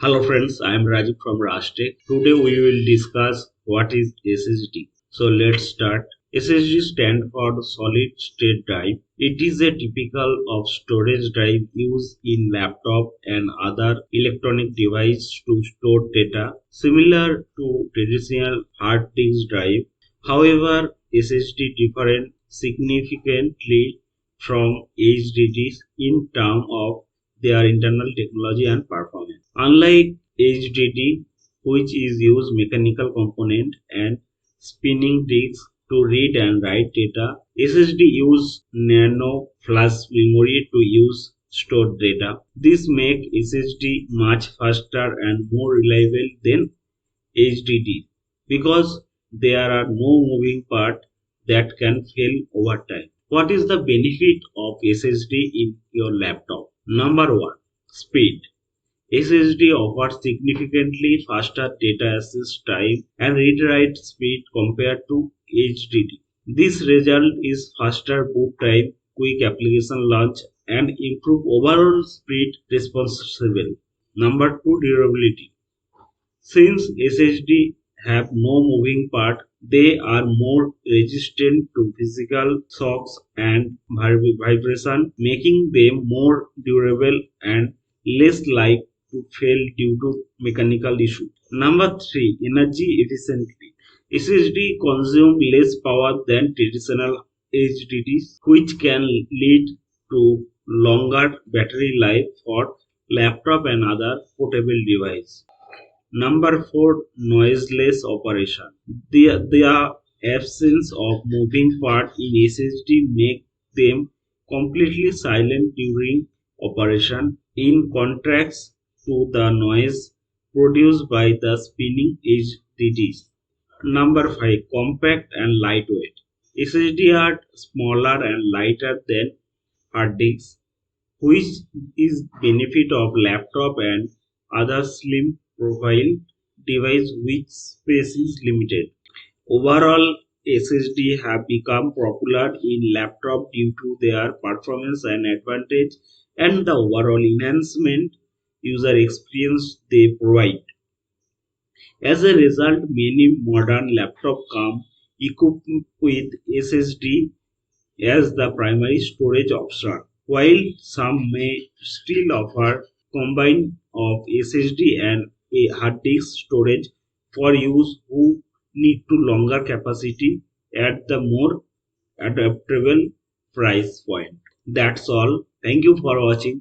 Hello friends, I am Rajiv from Rashtec. Today we will discuss what is SSD. So let's start. SSD stands for solid state drive. It is a typical of storage drive used in laptop and other electronic device to store data similar to traditional hard disk drive. However, SSD differ significantly from HDDs in terms of their internal technology and performance. Unlike HDD, which is use mechanical component and spinning disks to read and write data, SSD use nano flash memory to use stored data. This make SSD much faster and more reliable than HDD because there are no moving part that can fail over time. What is the benefit of SSD in your laptop? Number 1. Speed. SSD offers significantly faster data access time and read-write speed compared to HDD. This result is faster boot time, quick application launch, and improved overall speed responsible. Number 2. Durability. Since SSD have no moving part, they are more resistant to physical shocks and vibration, making them more durable and less likely to fail due to mechanical issues. Number 3. Energy efficiency. SSD consume less power than traditional HDDs, which can lead to longer battery life for laptop and other portable devices. Number 4. Noiseless operation. The absence of moving part in SSD make them completely silent during operation in contrast to the noise produced by the spinning HDDs. Number 5. Compact and lightweight. SSD are smaller and lighter than hard disks, which is benefit of laptop and other slim profile device which space is limited. Overall, SSD have become popular in laptop due to their performance and advantage and the overall enhancement user experience they provide. As a result, many modern laptops come equipped with SSD as the primary storage option, while some may still offer combine of SSD and a hard disk storage for use who need to longer capacity at the more adaptable price point. That's all. Thank you for watching.